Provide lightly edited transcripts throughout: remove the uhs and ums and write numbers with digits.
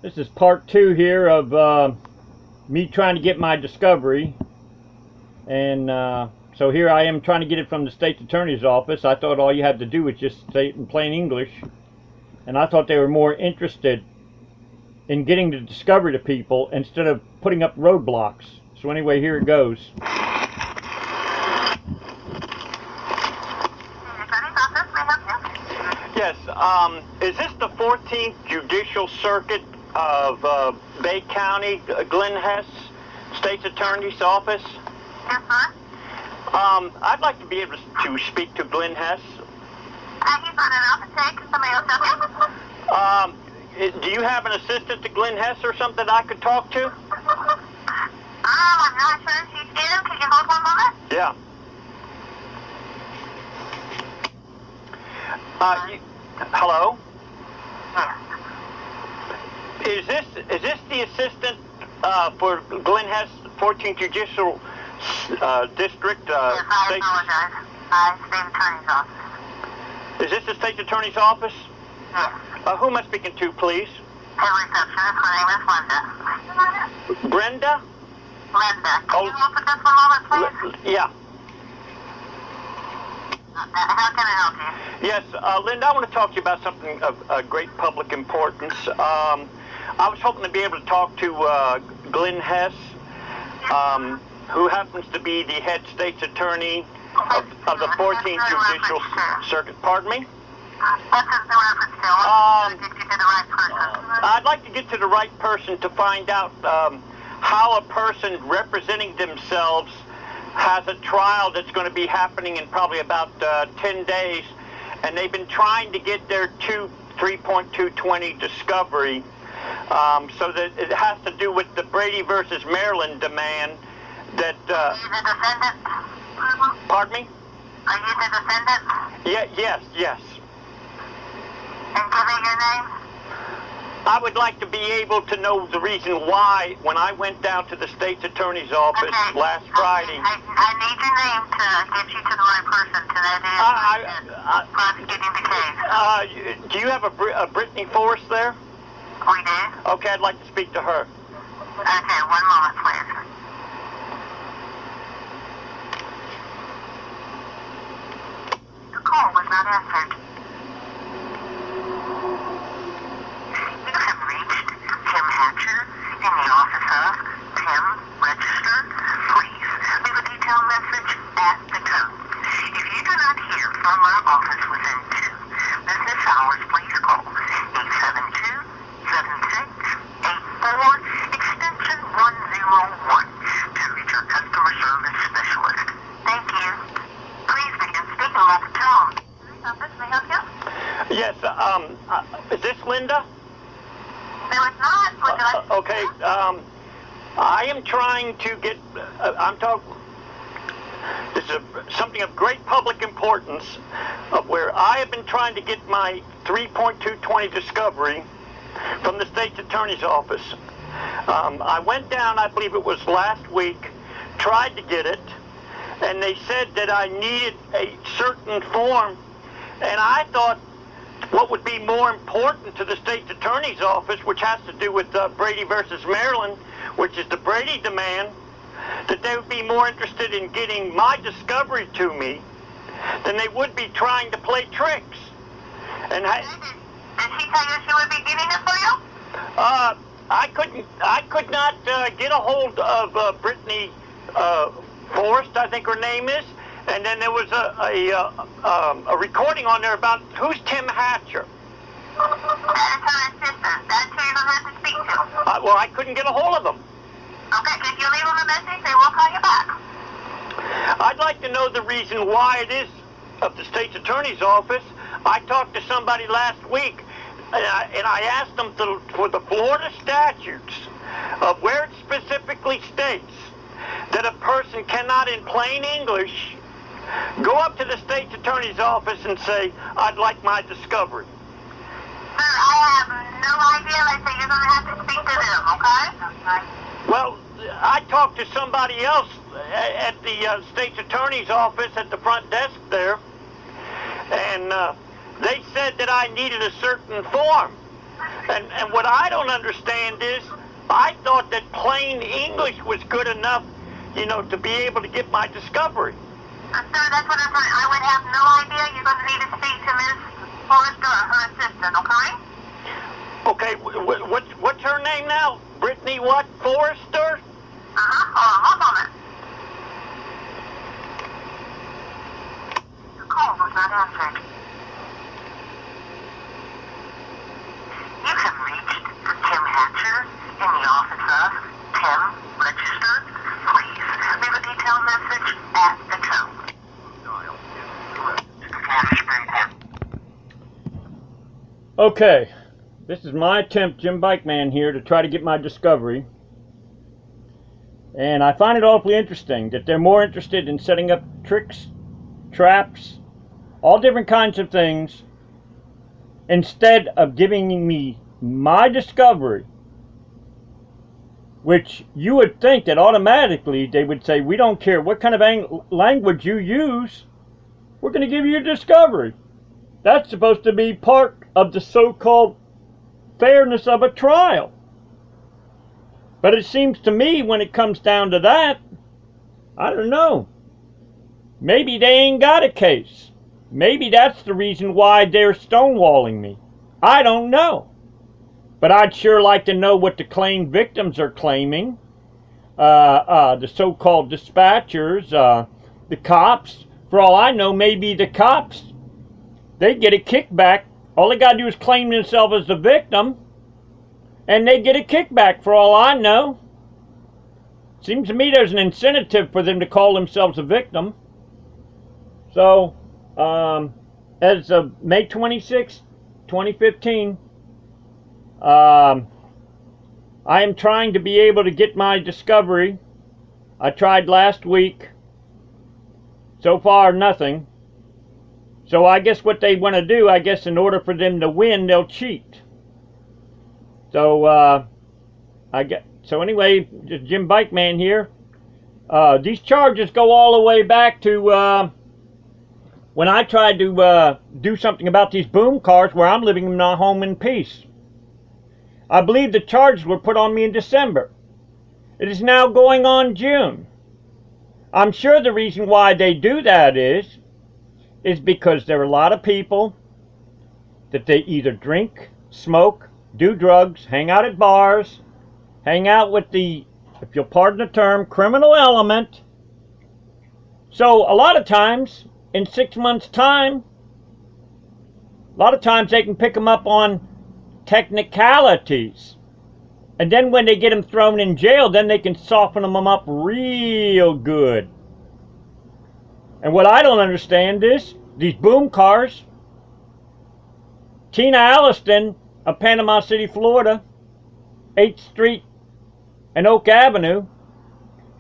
This is part 2 here of me trying to get my discovery, and so here I am trying to get it from the state's attorney's office. I thought all you had to do was just say it in plain English, and I thought they were more interested in getting the discovery to people instead of putting up roadblocks. So anyway, here it goes. Yes, is this the 14th Judicial Circuit of Bay County, Glenn Hess, State's Attorney's Office? Yes, sir. I'd like to be able to speak to Glenn Hess. He's on an office take. Somebody else help you? Do you have an assistant to Glenn Hess or something I could talk to? I'm not sure if she's in. Can you hold one moment? Yeah. Hello? Yes. Is this the assistant for Glenn Hess, 14th Judicial District? Yes, I apologize. State Attorney's Office. Is this the State Attorney's Office? Yes. Who am I speaking to, please? Hey, receptionist. My name is Linda. Brenda? Linda. Can you hold for just a moment, please? Yeah. How can I help you? Yes, Linda, I want to talk to you about something of great public importance. I was hoping to be able to talk to Glenn Hess, who happens to be the head state's attorney of the 14th Judicial Circuit. Pardon me? What's the reference to? Get you to the right person. I'd like to get to the right person to find out how a person representing themselves has a trial that's going to be happening in probably about 10 days, and they've been trying to get their 3.220 discovery, so that it has to do with the Brady versus Maryland demand that... Are you the defendant? Pardon me? Are you the defendant? Yes. And give me your name? I would like to be able to know the reason why, when I went down to the state's attorney's office last Friday. I need your name to get you to the right person, to that is prosecuting the case. Do you have a Brittany Forrest there? We do. Okay, I'd like to speak to her. Okay, one moment, please. The call was not answered. In the office of Tim Register, please leave a detailed message at the tone. If you do not hear from our office within 2 business hours, please call 872-7684, extension 101, to reach our customer service specialist. Thank you. Please begin speaking at the tone. Office, may I help you? Yes, is this Linda? No, it's not. Would you like Okay, I am trying to get, this is something of great public importance, where I have been trying to get my 3.220 discovery from the state's attorney's office. I went down, I believe it was last week, tried to get it, and they said that I needed a certain form, and I thought what would be more important to the state's attorney's office, which has to do with Brady versus Maryland, which is the Brady demand, that they would be more interested in getting my discovery to me than they would be trying to play tricks. And Did she tell you she would be getting it for you? I could not get a hold of Brittany Forrest, I think her name is. And then there was a recording on there about who's Tim Hatcher. That is her assistant. That's who you're going to have to speak to. Well, I couldn't get a hold of them. Okay, can you leave them a message? They will call you back. I'd like to know the reason why it is of the state's attorney's office. I talked to somebody last week, and I asked them for the Florida statutes of where it specifically states that a person cannot, in plain English, go up to the state's attorney's office and say, I'd like my discovery. Sir, I have no idea. They say you're going to have to speak to them, okay? Well, I talked to somebody else at the state's attorney's office at the front desk there, and they said that I needed a certain form. And what I don't understand is, I thought that plain English was good enough, you know, to be able to get my discovery. Sir, that's what I'm saying. I would have no idea. You're going to need to speak to Miss Forrester, her assistant, okay? Okay, what's her name now? Brittany what? Forrester? Hold on, one moment. The call was not answered. You have reached Tim Hatcher in the office of Tim Register. Please leave a detailed message at the tone. Okay, this is my attempt, Jimbikeman here, to try to get my discovery. And I find it awfully interesting that they're more interested in setting up tricks, traps, all different kinds of things, instead of giving me my discovery, which you would think that automatically they would say, we don't care what kind of language you use, we're going to give you your discovery. That's supposed to be part of the so-called fairness of a trial. But it seems to me when it comes down to that, I don't know. Maybe they ain't got a case. Maybe that's the reason why they're stonewalling me. I don't know. But I'd sure like to know what the claimed victims are claiming. The so-called dispatchers, the cops. For all I know, maybe the cops, they get a kickback. All they got to do is claim themselves as the victim, and they get a kickback for all I know. Seems to me there's an incentive for them to call themselves a victim. So, as of May 26, 2015, I am trying to be able to get my discovery. I tried last week. So far, nothing. So I guess what they want to do, I guess in order for them to win, they'll cheat. So, so anyway, just Jimbikeman here. These charges go all the way back to when I tried to do something about these boom cars where I'm living in my home in peace. I believe the charges were put on me in December. It is now going on June. I'm sure the reason why they do that is because there are a lot of people that they either drink, smoke, do drugs, hang out at bars, hang out with the, if you'll pardon the term, criminal element. So a lot of times, in 6 months' time, a lot of times they can pick them up on technicalities. And then when they get them thrown in jail, then they can soften them up real good. And what I don't understand is, these boom cars, Tina Alliston of Panama City, Florida, 8th Street and Oak Avenue,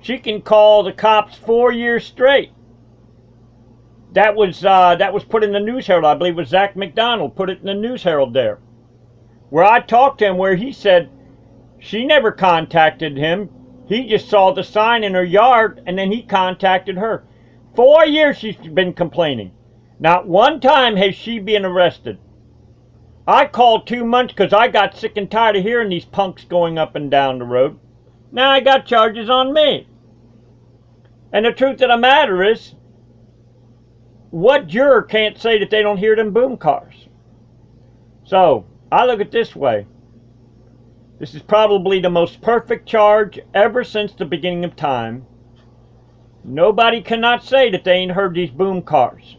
she can call the cops 4 years straight. That was put in the News Herald. I believe it was Zach McDonald put it in the News Herald there, where I talked to him, where he said she never contacted him. He just saw the sign in her yard and then he contacted her. 4 years she's been complaining. Not one time has she been arrested. I called 2 months because I got sick and tired of hearing these punks going up and down the road. Now I got charges on me. And the truth of the matter is, what juror can't say that they don't hear them boom cars? So, I look at it this way. This is probably the most perfect charge ever since the beginning of time. Nobody cannot say that they ain't heard these boom cars.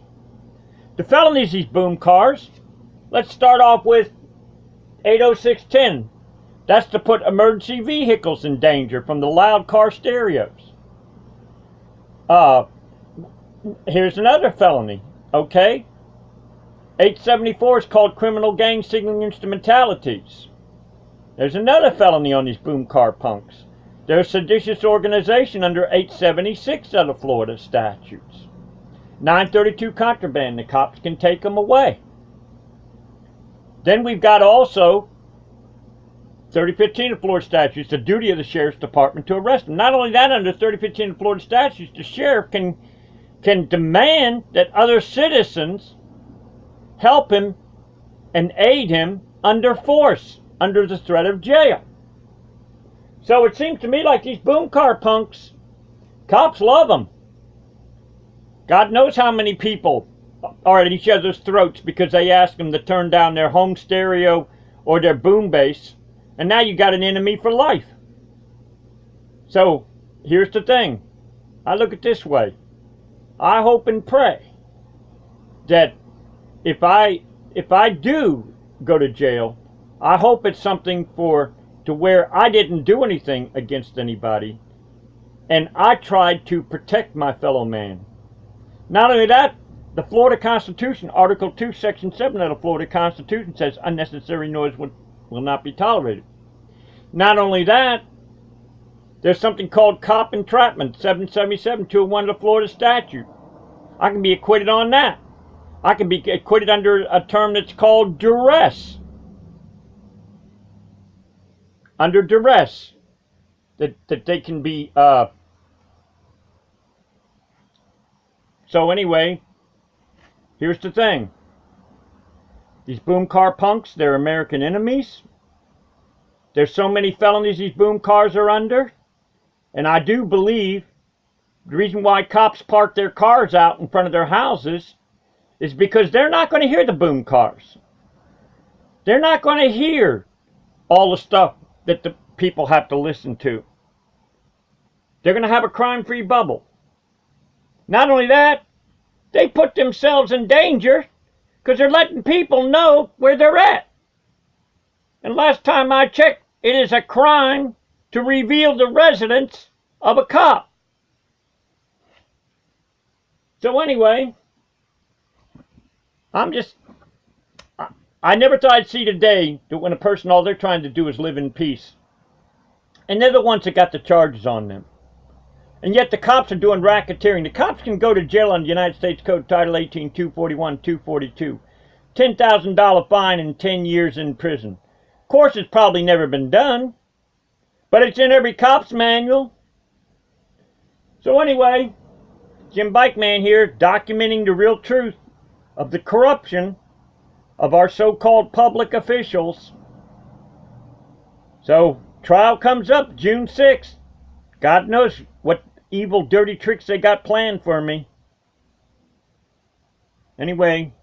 The felonies, these boom cars, let's start off with 80610. That's to put emergency vehicles in danger from the loud car stereos. Here's another felony, okay? 874 is called criminal gang signaling instrumentalities. There's another felony on these boom car punks. There's seditious organization under 876 of the Florida statutes. 932 contraband, the cops can take them away. Then we've got also 3015 of Florida statutes, the duty of the sheriff's department to arrest them. Not only that, under 3015 of Florida statutes, the sheriff can demand that other citizens help him and aid him under force, under the threat of jail. So it seems to me like these boom car punks, cops love them. God knows how many people are at each other's throats because they ask them to turn down their home stereo or their boom bass, and now you got an enemy for life. So here's the thing. I look at it this way. I hope and pray that if I do go to jail, I hope it's something to where I didn't do anything against anybody, and I tried to protect my fellow man. Not only that, the Florida Constitution, Article 2, Section 7 of the Florida Constitution says unnecessary noise will not be tolerated. Not only that, there's something called cop entrapment, 777-201 of the Florida statute. I can be acquitted on that. I can be acquitted under a term that's called duress. Under duress, that they can be. So anyway, here's the thing. These boom car punks, they're American enemies. There's so many felonies these boom cars are under. And I do believe the reason why cops park their cars out in front of their houses is because they're not going to hear the boom cars. They're not going to hear all the stuff that the people have to listen to. They're going to have a crime-free bubble. Not only that, they put themselves in danger because they're letting people know where they're at. And last time I checked, it is a crime to reveal the residence of a cop. So anyway, I never thought I'd see the day that when a person, all they're trying to do is live in peace. And they're the ones that got the charges on them. And yet the cops are doing racketeering. The cops can go to jail on the United States Code Title 18, 241, 242. $10,000 fine and 10 years in prison. Of course, it's probably never been done. But it's in every cop's manual. So anyway, Jimbikeman here, documenting the real truth of the corruption of our so-called public officials. So, trial comes up June 6th. God knows what evil, dirty tricks they got planned for me. Anyway,